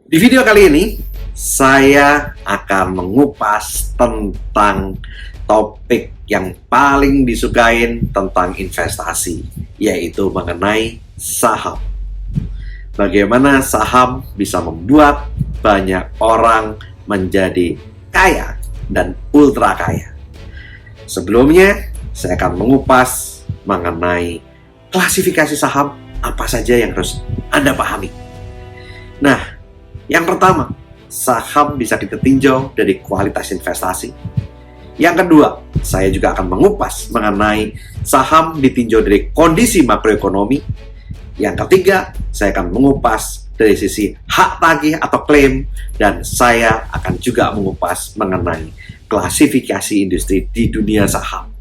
Di video kali ini, saya akan mengupas tentang topik yang paling disukain tentang investasi, yaitu mengenai saham. Bagaimana saham bisa membuat banyak orang menjadi kaya dan ultra kaya. Sebelumnya, saya akan mengupas mengenai klasifikasi saham apa saja yang harus Anda pahami. Nah, yang pertama, saham bisa kita tinjau dari kualitas investasi. Yang kedua, saya juga akan mengupas mengenai saham ditinjau dari kondisi makroekonomi. Yang ketiga, saya akan mengupas dari sisi hak tagih atau klaim. Dan saya akan juga mengupas mengenai klasifikasi industri di dunia saham.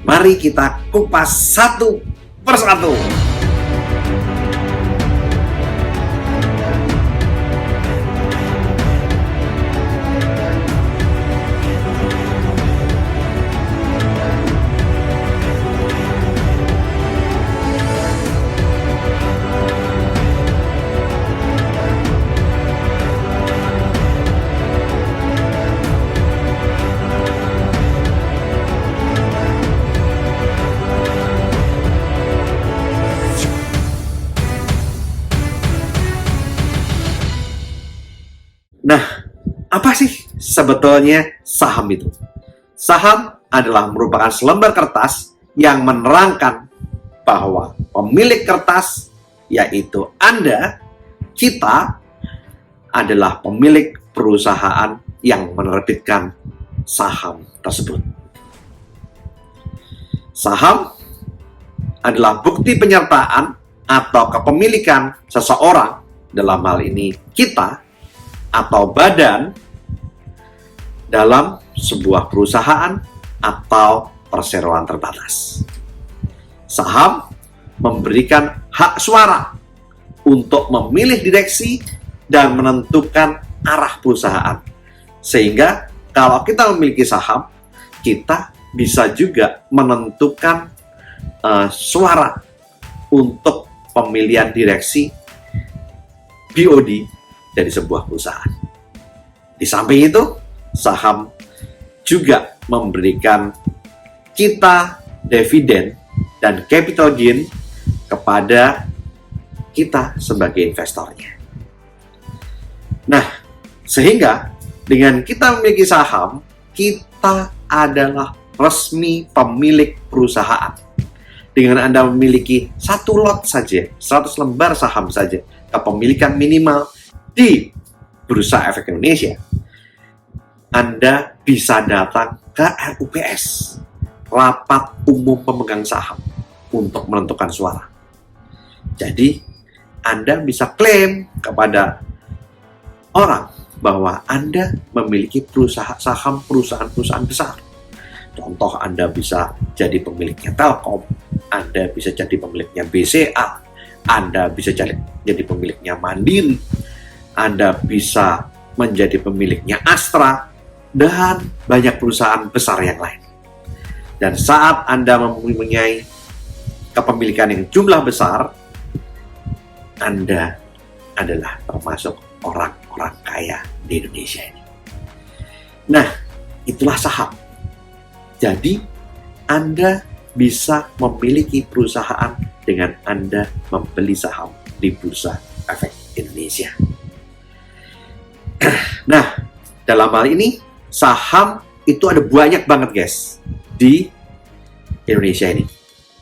Mari kita kupas satu persatu. Nah, apa sih sebetulnya saham itu? Saham adalah merupakan selembar kertas yang menerangkan bahwa pemilik kertas, yaitu Anda, kita, adalah pemilik perusahaan yang menerbitkan saham tersebut. Saham adalah bukti penyertaan atau kepemilikan seseorang, dalam hal ini kita, atau badan dalam sebuah perusahaan atau perseroan terbatas. Saham memberikan hak suara untuk memilih direksi dan menentukan arah perusahaan. Sehingga kalau kita memiliki saham, kita bisa juga menentukan suara untuk pemilihan direksi BOD dari sebuah perusahaan. Di samping itu, saham juga memberikan kita dividen dan capital gain kepada kita sebagai investornya. Nah, sehingga dengan kita memiliki saham, kita adalah resmi pemilik perusahaan. Dengan Anda memiliki satu lot saja, 100 lembar saham saja, kepemilikan minimal di Bursa Efek Indonesia, Anda bisa datang ke RUPS, Rapat Umum Pemegang Saham, untuk menentukan suara. Jadi, Anda bisa klaim kepada orang bahwa Anda memiliki saham perusahaan-perusahaan besar. Contoh, Anda bisa jadi pemiliknya Telkom, Anda bisa jadi pemiliknya BCA, Anda bisa jadi pemiliknya Mandiri, Anda bisa menjadi pemiliknya Astra, dan banyak perusahaan besar yang lain. Dan saat Anda mempunyai kepemilikan yang jumlah besar, Anda adalah termasuk orang-orang kaya di Indonesia ini. Nah, itulah saham. Jadi, Anda bisa memiliki perusahaan dengan Anda membeli saham di Bursa Efek Indonesia. Nah, dalam hal ini, saham itu ada banyak banget guys di Indonesia ini.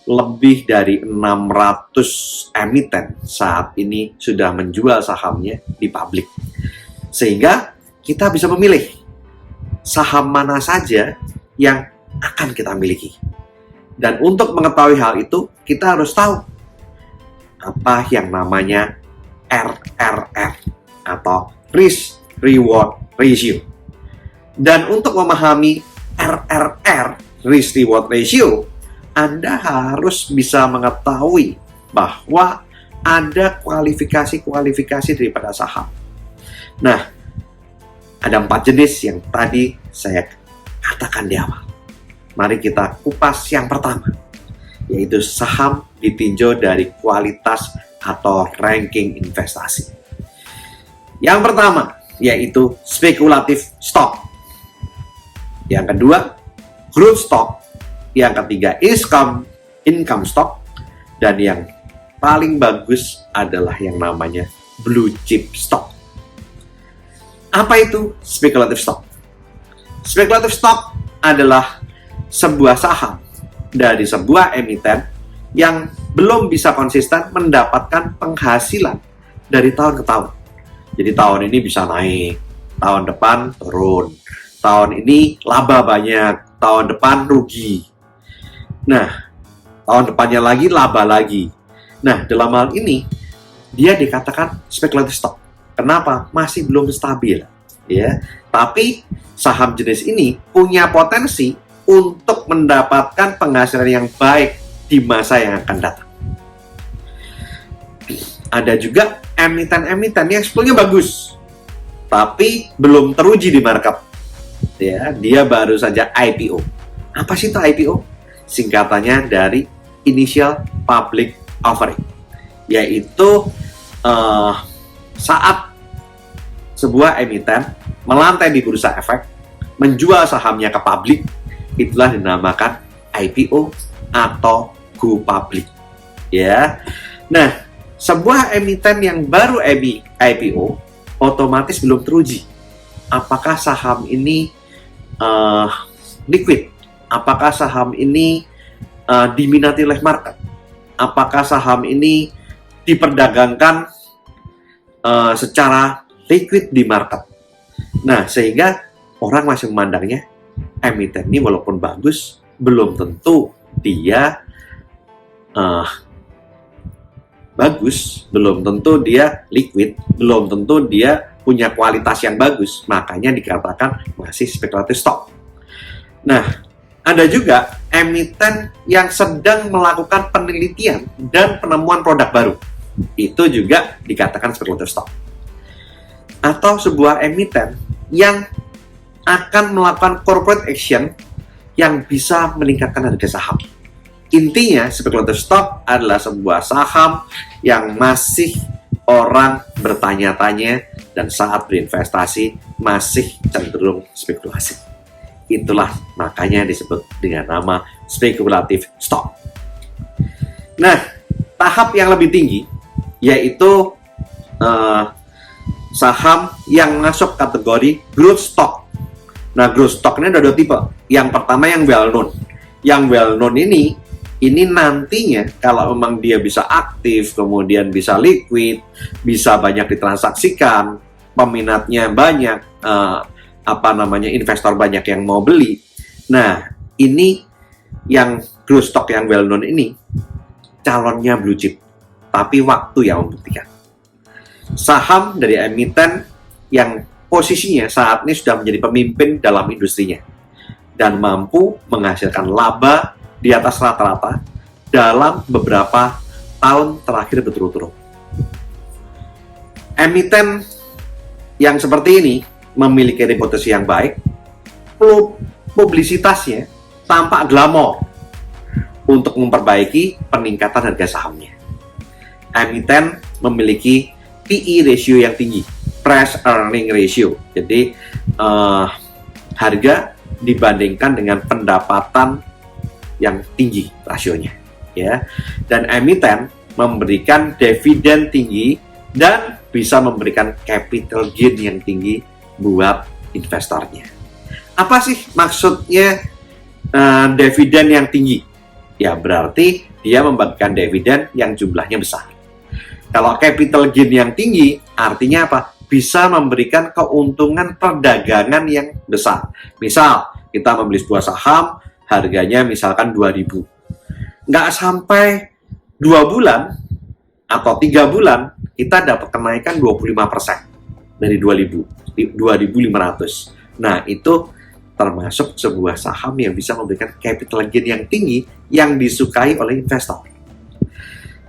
Lebih dari 600 emiten saat ini sudah menjual sahamnya di publik. Sehingga kita bisa memilih saham mana saja yang akan kita miliki. Dan untuk mengetahui hal itu, kita harus tahu apa yang namanya RRR atau Risk Reward Ratio. Dan untuk memahami RRR, Risk Reward Ratio, Anda harus bisa mengetahui bahwa ada kualifikasi-kualifikasi daripada saham. Nah, ada 4 jenis yang tadi saya katakan di awal. Mari kita kupas yang pertama, yaitu saham ditinjau dari kualitas atau ranking investasi. Yang pertama, yaitu spekulatif stock. Yang kedua, growth stock. Yang ketiga, income stock. Dan yang paling bagus adalah yang namanya blue chip stock. Apa itu spekulatif stock? Spekulatif stock adalah sebuah saham dari sebuah emiten yang belum bisa konsisten mendapatkan penghasilan dari tahun ke tahun. Jadi tahun ini bisa naik, tahun depan turun, tahun ini laba banyak, tahun depan rugi. Nah, tahun depannya lagi laba lagi. Nah, dalam hal ini dia dikatakan speculative stock. Kenapa? Masih belum stabil, ya. Tapi saham jenis ini punya potensi untuk mendapatkan penghasilan yang baik di masa yang akan datang. Ada juga emiten-emiten yang sebetulnya bagus, tapi belum teruji di market. Ya, dia baru saja IPO. Apa sih itu IPO? Singkatannya dari Initial Public Offering, yaitu saat sebuah emiten melantai di bursa efek, menjual sahamnya ke publik, itulah dinamakan IPO atau go public. Ya, nah, sebuah emiten yang baru IPO otomatis belum teruji. Apakah saham ini liquid? Apakah saham ini diminati oleh market? Apakah saham ini diperdagangkan secara liquid di market? Nah, sehingga orang masih memandangnya emiten ini walaupun bagus, belum tentu dia bagus, belum tentu dia liquid, belum tentu dia punya kualitas yang bagus. Makanya dikatakan masih spekulatif stock. Nah, ada juga emiten yang sedang melakukan penelitian dan penemuan produk baru. Itu juga dikatakan spekulatif stock. Atau sebuah emiten yang akan melakukan corporate action yang bisa meningkatkan harga saham. Intinya, spekulatif stock adalah sebuah saham yang masih orang bertanya-tanya dan saat berinvestasi masih cenderung spekulasi. Itulah makanya disebut dengan nama spekulatif stock. Nah, tahap yang lebih tinggi yaitu saham yang masuk kategori growth stock. Nah, growth stock ini ada dua tipe. Yang pertama yang well known. Yang well known ini nantinya kalau memang dia bisa aktif, kemudian bisa liquid, bisa banyak ditransaksikan, peminatnya banyak, investor banyak yang mau beli. Nah, ini yang growth stock yang well known ini calonnya blue chip, tapi waktu yang membuktikan. Saham dari emiten yang posisinya saat ini sudah menjadi pemimpin dalam industrinya dan mampu menghasilkan laba di atas rata-rata dalam beberapa tahun terakhir berturut-turut. Emiten yang seperti ini memiliki reputasi yang baik, publisitasnya tampak glamor untuk memperbaiki peningkatan harga sahamnya. Emiten memiliki PE ratio yang tinggi, price earning ratio. Jadi harga dibandingkan dengan pendapatan yang tinggi rasionya, ya. Dan emiten memberikan dividen tinggi dan bisa memberikan capital gain yang tinggi buat investornya. Apa sih maksudnya dividen yang tinggi? Ya berarti dia membagikan dividen yang jumlahnya besar. Kalau capital gain yang tinggi artinya apa? Bisa memberikan keuntungan perdagangan yang besar. Misal kita membeli sebuah saham harganya misalkan 2.000. Nggak sampai 2 bulan atau 3 bulan, kita dapat kenaikan 25% dari 2.500. Nah, itu termasuk sebuah saham yang bisa memberikan capital gain yang tinggi yang disukai oleh investor.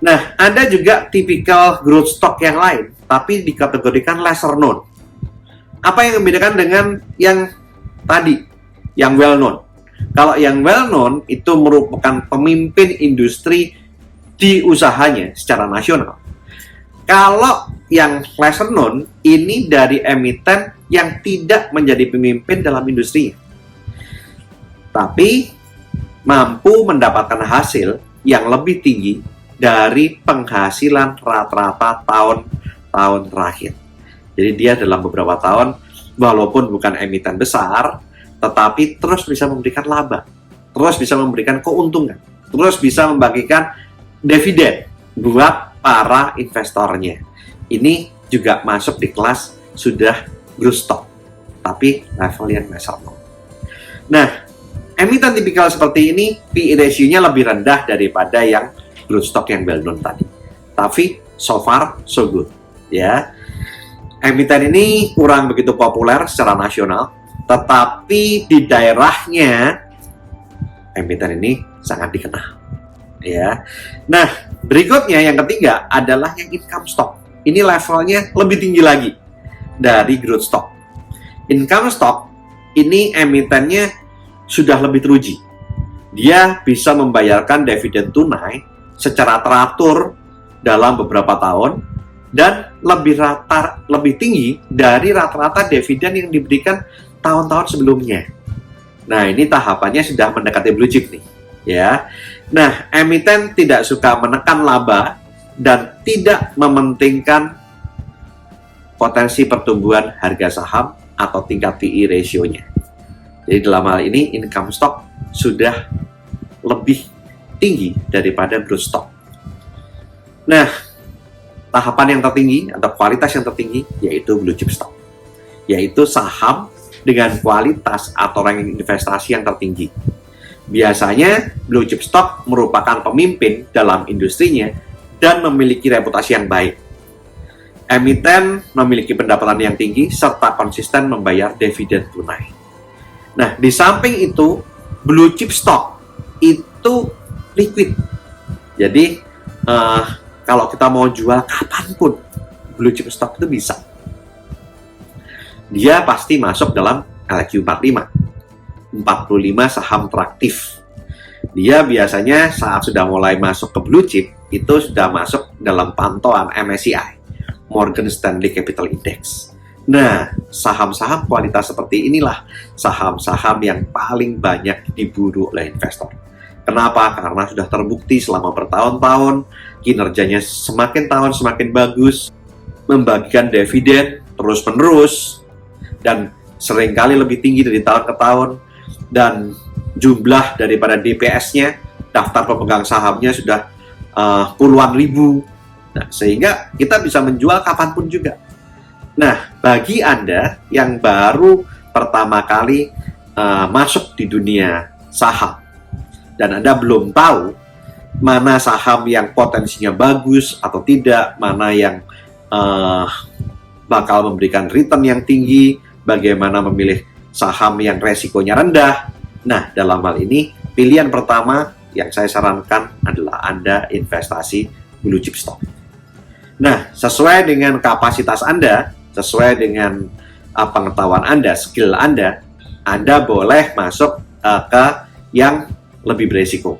Nah, ada juga tipikal growth stock yang lain, tapi dikategorikan lesser known. Apa yang membedakan dengan yang tadi, yang well known? Kalau yang well known itu merupakan pemimpin industri di usahanya secara nasional. Kalau yang lesser known, ini dari emiten yang tidak menjadi pemimpin dalam industri, tapi mampu mendapatkan hasil yang lebih tinggi dari penghasilan rata-rata tahun-tahun terakhir. Jadi dia dalam beberapa tahun, walaupun bukan emiten besar, tetapi terus bisa memberikan laba, terus bisa memberikan keuntungan, terus bisa membagikan dividen buat para investornya. Ini juga masuk di kelas sudah growth stock, tapi level yang lesser known. Nah, emiten tipikal seperti ini, PE ratio-nya lebih rendah daripada yang growth stock yang well known tadi. Tapi so far so good, ya. Emiten ini kurang begitu populer secara nasional, tetapi di daerahnya emiten ini sangat dikenal, ya. Nah, berikutnya yang ketiga adalah yang income stock. Ini levelnya lebih tinggi lagi dari growth stock. Income stock ini emitennya sudah lebih teruji. Dia bisa membayarkan dividen tunai secara teratur dalam beberapa tahun dan lebih tinggi dari rata-rata dividen yang diberikan tahun-tahun sebelumnya. Nah, ini tahapannya sudah mendekati blue chip nih, ya. Nah, emiten tidak suka menekan laba dan tidak mementingkan potensi pertumbuhan harga saham atau tingkat PE ratio-nya. Jadi dalam hal ini income stock sudah lebih tinggi daripada growth stock. Nah, tahapan yang tertinggi atau kualitas yang tertinggi yaitu blue chip stock, yaitu saham dengan kualitas atau ranking investasi yang tertinggi. Biasanya blue chip stock merupakan pemimpin dalam industrinya dan memiliki reputasi yang baik. Emiten memiliki pendapatan yang tinggi serta konsisten membayar dividen tunai. Nah, di samping itu, blue chip stock itu liquid. Jadi, kalau kita mau jual kapanpun, blue chip stock itu bisa. Dia pasti masuk dalam LQ45, 45 saham teraktif. Dia biasanya saat sudah mulai masuk ke blue chip, itu sudah masuk dalam pantauan MSCI, Morgan Stanley Capital Index. Nah, saham-saham kualitas seperti inilah saham-saham yang paling banyak diburu oleh investor. Kenapa? Karena sudah terbukti selama bertahun-tahun, kinerjanya semakin tahun semakin bagus, membagikan dividen terus-menerus, dan seringkali lebih tinggi dari tahun ke tahun, dan jumlah daripada DPS-nya, daftar pemegang sahamnya sudah puluhan ribu. Nah, sehingga kita bisa menjual kapanpun juga. Nah, bagi Anda yang baru pertama kali masuk di dunia saham, dan Anda belum tahu mana saham yang potensinya bagus atau tidak, mana yang bakal memberikan return yang tinggi, bagaimana memilih saham yang resikonya rendah. Nah, dalam hal ini, pilihan pertama yang saya sarankan adalah Anda investasi blue chip stock. Nah, sesuai dengan kapasitas Anda, sesuai dengan pengetahuan Anda, skill Anda boleh masuk ke yang lebih beresiko.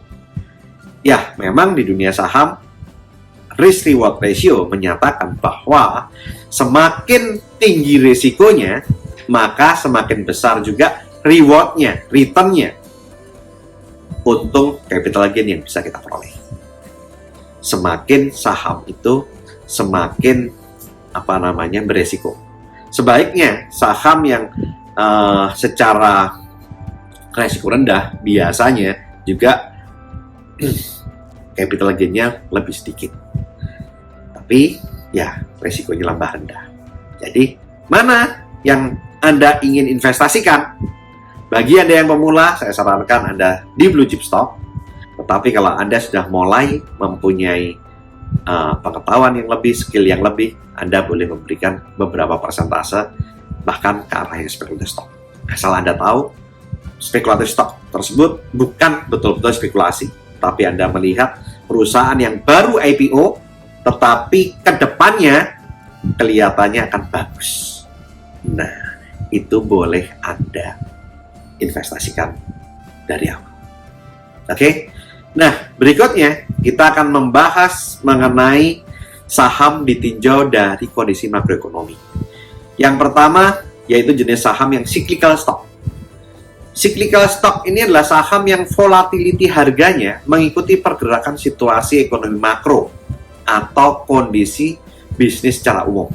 Ya, memang di dunia saham, risk-reward ratio menyatakan bahwa semakin tinggi risikonya, maka semakin besar juga reward-nya, return-nya, untung capital gain yang bisa kita peroleh. Semakin saham itu semakin beresiko. Sebaiknya saham yang secara resiko rendah biasanya juga capital gain-nya lebih sedikit, tapi ya resikonya lebih rendah. Jadi mana yang Anda ingin investasikan? Bagi Anda yang pemula, saya sarankan Anda di blue chip stock. Tetapi kalau Anda sudah mulai mempunyai pengetahuan yang lebih, skill yang lebih, Anda boleh memberikan beberapa persentase bahkan ke arah yang spekulatif stock. Asal Anda tahu, spekulatif stock tersebut bukan betul-betul spekulasi, tapi Anda melihat perusahaan yang baru IPO, tetapi ke depannya kelihatannya akan bagus. Nah, itu boleh Anda investasikan dari awal. Oke? Nah, berikutnya kita akan membahas mengenai saham ditinjau dari kondisi makroekonomi. Yang pertama yaitu jenis saham yang cyclical stock. Cyclical stock ini adalah saham yang volatility harganya mengikuti pergerakan situasi ekonomi makro atau kondisi bisnis secara umum.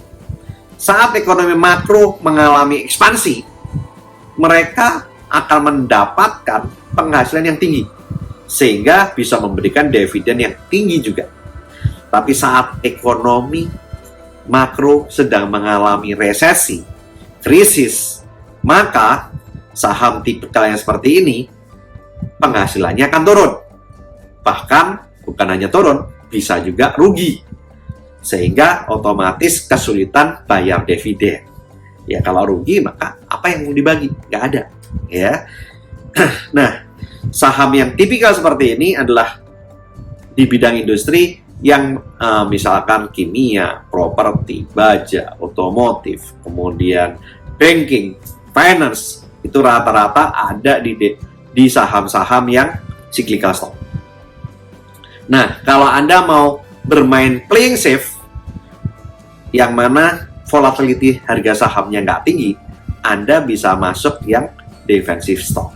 Saat ekonomi makro mengalami ekspansi, mereka akan mendapatkan penghasilan yang tinggi, sehingga bisa memberikan dividen yang tinggi juga. Tapi saat ekonomi makro sedang mengalami resesi, krisis, maka saham tipikal yang seperti ini penghasilannya akan turun. Bahkan bukan hanya turun, bisa juga rugi. Sehingga otomatis kesulitan bayar dividen. Ya kalau rugi maka apa yang mau dibagi? Nggak ada. Ya. Nah, saham yang tipikal seperti ini adalah di bidang industri yang misalkan kimia, properti, baja, otomotif, kemudian banking, finance, itu rata-rata ada di saham-saham yang cyclical stock. Nah, kalau Anda mau bermain playing safe, yang mana volatility harga sahamnya nggak tinggi, Anda bisa masuk yang defensive stock.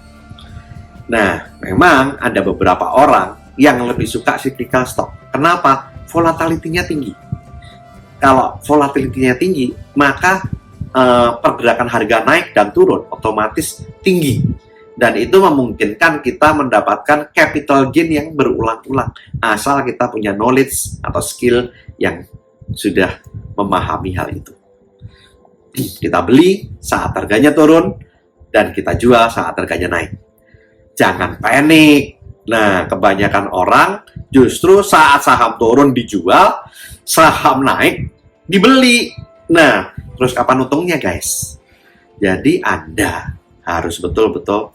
Nah, memang ada beberapa orang yang lebih suka cyclical stock. Kenapa? Volatility-nya tinggi. Kalau volatility-nya tinggi, maka pergerakan harga naik dan turun otomatis tinggi. Dan itu memungkinkan kita mendapatkan capital gain yang berulang-ulang. Asal kita punya knowledge atau skill yang sudah memahami hal itu. Kita beli saat harganya turun, dan kita jual saat harganya naik. Jangan panik. Nah, kebanyakan orang justru saat saham turun dijual, saham naik dibeli. Nah, terus kapan untungnya, guys? Jadi Anda harus betul-betul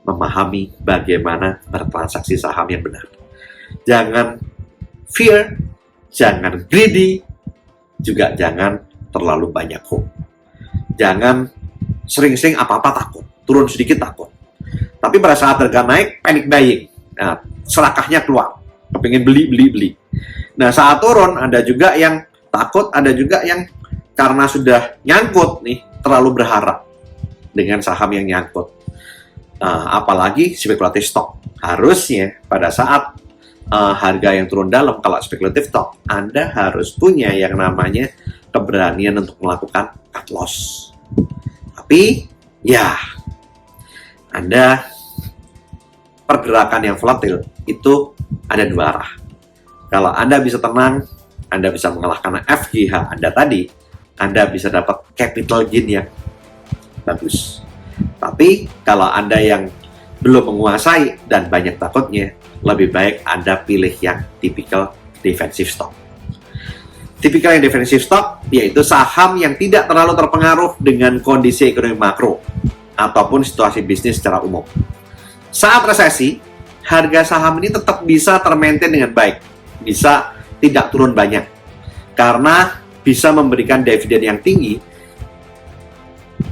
memahami bagaimana bertransaksi saham yang benar. Jangan fear, jangan greedy, juga jangan terlalu banyak hope. Jangan sering-sering apa-apa takut, turun sedikit takut. Tapi pada saat harga naik, panic buying. Nah, serakahnya keluar, kepingin beli. Nah, saat turun ada juga yang takut, ada juga yang karena sudah nyangkut nih, terlalu berharap dengan saham yang nyangkut. Apalagi spekulatif stock. Harusnya pada saat harga yang turun dalam, kalau spekulatif stock, Anda harus punya yang namanya keberanian untuk melakukan cut loss. Tapi, ya, Anda pergerakan yang volatil itu ada dua arah. Kalau Anda bisa tenang, Anda bisa mengalahkan FGH Anda tadi, Anda bisa dapat capital gain yang bagus. Tapi kalau Anda yang belum menguasai dan banyak takutnya, lebih baik Anda pilih yang typical defensive stock. Typical yang defensive stock yaitu saham yang tidak terlalu terpengaruh dengan kondisi ekonomi makro ataupun situasi bisnis secara umum. Saat resesi, harga saham ini tetap bisa termaintain dengan baik, bisa tidak turun banyak, karena bisa memberikan dividen yang tinggi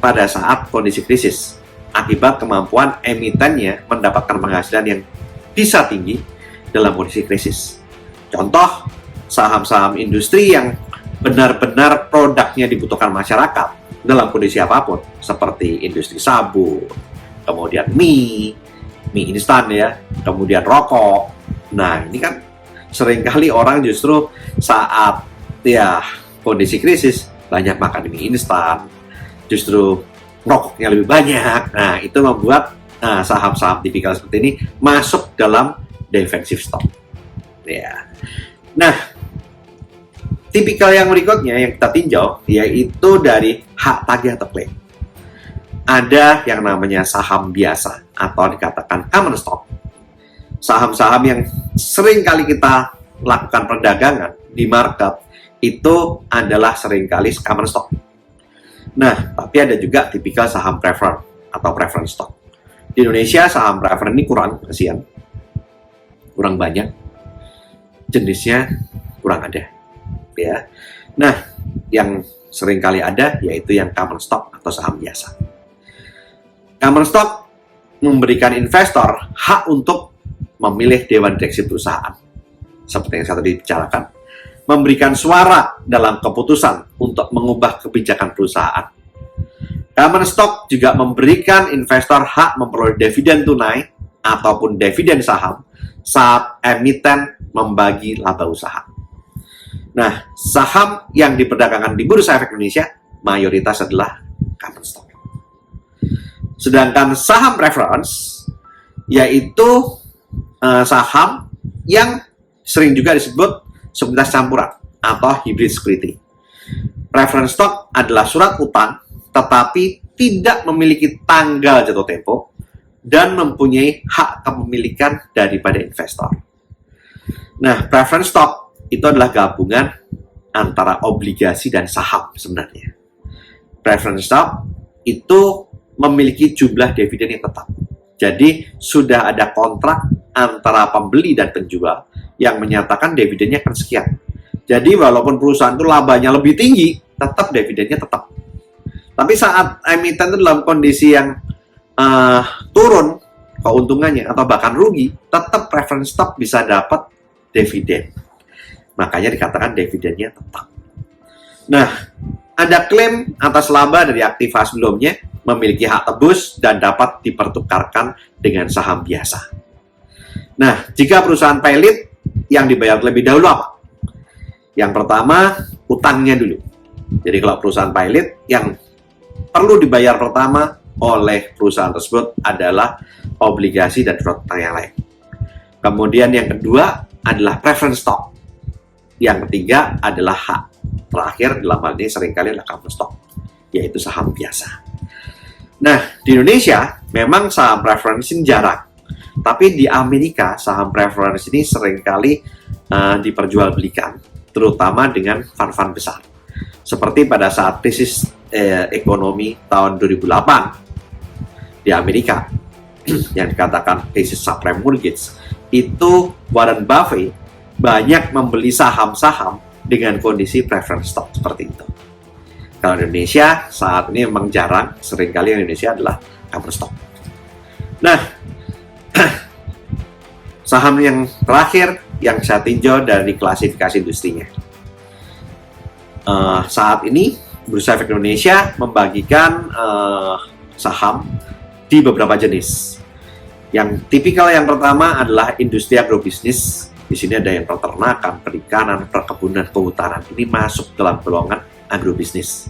pada saat kondisi krisis, akibat kemampuan emitennya mendapatkan penghasilan yang bisa tinggi dalam kondisi krisis. Contoh, saham-saham industri yang benar-benar produknya dibutuhkan masyarakat dalam kondisi apapun, seperti industri sabun, kemudian mie instan ya, kemudian rokok. Nah, ini kan seringkali orang justru saat ya kondisi krisis banyak makan mie instan, justru rokoknya lebih banyak. Nah, itu membuat saham-saham tipikal seperti ini masuk dalam defensive stock. Ya. Nah, tipikal yang berikutnya yang kita tinjau yaitu dari hak tagih atau klaim. Ada yang namanya saham biasa atau dikatakan common stock. Saham-saham yang sering kali kita lakukan perdagangan di market itu adalah seringkali common stock. Nah, tapi ada juga tipikal saham preferred atau preference stock. Di Indonesia saham preferred ini kurang banyak, jenisnya kurang ada, ya. Nah, yang seringkali ada yaitu yang common stock atau saham biasa. Common stock memberikan investor hak untuk memilih dewan direksi perusahaan, seperti yang saya tadi bicarakan. memberikan suara dalam keputusan untuk mengubah kebijakan perusahaan. Common stock juga memberikan investor hak memperoleh dividen tunai ataupun dividen saham saat emiten membagi laba usaha. Nah, saham yang diperdagangkan di Bursa Efek Indonesia mayoritas adalah common stock. Sedangkan saham preference yaitu saham yang sering juga disebut sekuritas campuran atau hybrid security. Preference stock adalah surat utang tetapi tidak memiliki tanggal jatuh tempo dan mempunyai hak kepemilikan daripada investor. Nah, preference stock itu adalah gabungan antara obligasi dan saham sebenarnya. Preference stock itu memiliki jumlah dividen yang tetap. Jadi, sudah ada kontrak antara pembeli dan penjual yang menyatakan dividennya akan sekian. Jadi, walaupun perusahaan itu labanya lebih tinggi, tetap dividennya tetap. Tapi saat emiten itu dalam kondisi yang turun keuntungannya atau bahkan rugi, tetap preference stock bisa dapat dividen. Makanya dikatakan dividennya tetap. Nah, ada klaim atas laba dari aktiva sebelumnya, memiliki hak tebus dan dapat dipertukarkan dengan saham biasa. Nah, jika perusahaan pilot yang dibayar lebih dahulu apa? Yang pertama, utangnya dulu. Jadi kalau perusahaan pilot yang perlu dibayar pertama oleh perusahaan tersebut adalah obligasi dan surat utang yang lain. Kemudian yang kedua adalah preference stock. Yang ketiga adalah hak. Terakhir dalam hal ini seringkali adalah common stock, yaitu saham biasa. Nah, di Indonesia memang saham preference ini jarang. Tapi di Amerika saham preference ini seringkali diperjualbelikan, terutama dengan fund-fund besar. Seperti pada saat krisis ekonomi tahun 2008 di Amerika yang dikatakan krisis subprime mortgage, itu Warren Buffett banyak membeli saham-saham dengan kondisi preference stock seperti itu. Kalau Indonesia saat ini memang jarang, seringkali Indonesia adalah common stock. Nah, saham yang terakhir yang saya tinjau dari klasifikasi industrinya. Saat ini Bursa Efek Indonesia membagikan saham di beberapa jenis. Yang tipikal yang pertama adalah industri agrobisnis. Di sini ada yang peternakan, perikanan, perkebunan, kehutanan. Ini masuk dalam golongan agrobisnis.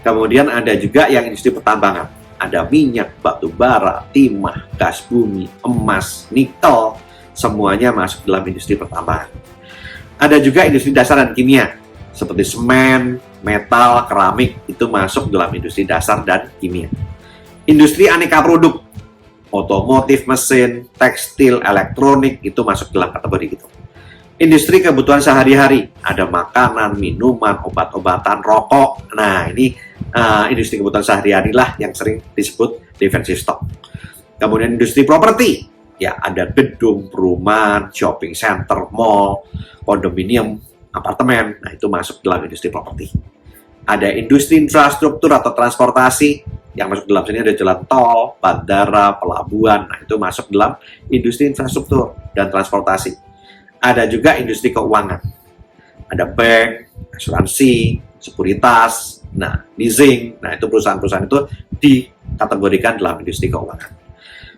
Kemudian ada juga yang industri pertambangan. Ada minyak, batu bara, timah, gas bumi, emas, nikel. Semuanya masuk dalam industri pertambangan. Ada juga industri dasar dan kimia. Seperti semen, metal, keramik, itu masuk dalam industri dasar dan kimia. Industri aneka produk, otomotif, mesin, tekstil, elektronik, itu masuk dalam kategori itu. Industri kebutuhan sehari-hari, ada makanan, minuman, obat-obatan, rokok. Nah, ini industri kebutuhan sehari-hari lah yang sering disebut defensive stock. Kemudian industri properti, ya ada gedung, perumahan, shopping center, mall, kondominium, apartemen. Nah, itu masuk dalam industri properti. Ada industri infrastruktur atau transportasi, yang masuk dalam sini ada jalan tol, bandara, pelabuhan. Nah, itu masuk dalam industri infrastruktur dan transportasi. Ada juga industri keuangan. Ada bank, asuransi, sekuritas, leasing. Nah, itu perusahaan-perusahaan itu dikategorikan dalam industri keuangan.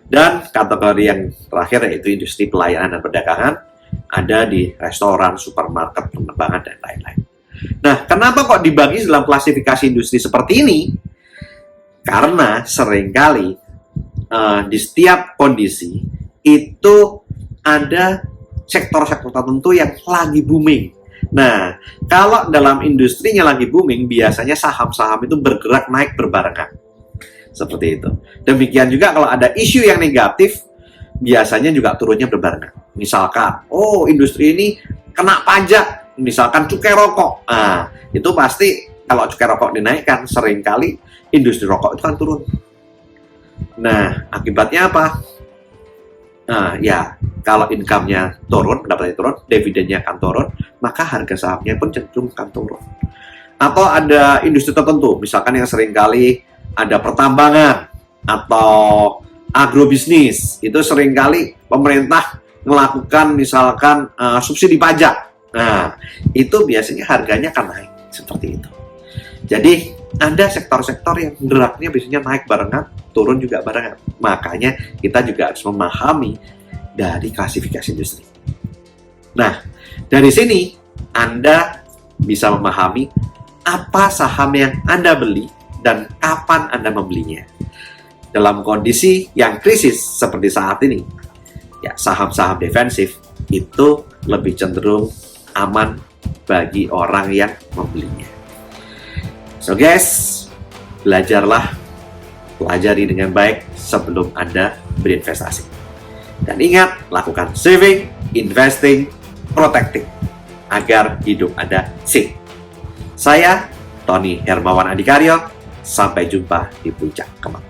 Dan kategori yang terakhir yaitu industri pelayanan dan perdagangan. Ada di restoran, supermarket, penerbangan, dan lain-lain. Nah, kenapa kok dibagi dalam klasifikasi industri seperti ini? Karena seringkali di setiap kondisi itu ada sektor-sektor tertentu yang lagi booming. Nah, kalau dalam industrinya lagi booming, biasanya saham-saham itu bergerak naik berbarengan. Seperti itu. Demikian juga kalau ada isu yang negatif, biasanya juga turunnya berbarengan. Misalkan, industri ini kena pajak, misalkan cukai rokok. Nah, itu pasti kalau cukai rokok dinaikkan, seringkali industri rokok itu kan turun. Nah, akibatnya apa? Nah, ya, kalau income-nya turun, pendapatannya turun, dividennya akan turun, maka harga sahamnya pun cenderung akan turun. Atau ada industri tertentu, misalkan yang seringkali ada pertambangan atau agrobisnis, itu seringkali pemerintah melakukan misalkan subsidi pajak. Nah, itu biasanya harganya akan naik seperti itu. Jadi, ada sektor-sektor yang geraknya biasanya naik barengan, turun juga barengan. Makanya kita juga harus memahami dari klasifikasi industri. Nah, dari sini Anda bisa memahami apa saham yang Anda beli dan kapan Anda membelinya. Dalam kondisi yang krisis seperti saat ini, ya saham-saham defensif itu lebih cenderung aman bagi orang yang membelinya. So guys, pelajari dengan baik sebelum Anda berinvestasi. Dan ingat, lakukan saving, investing, protecting agar hidup Anda safe. Saya Tony Hermawan Adikaryo, sampai jumpa di puncak kemakmuran.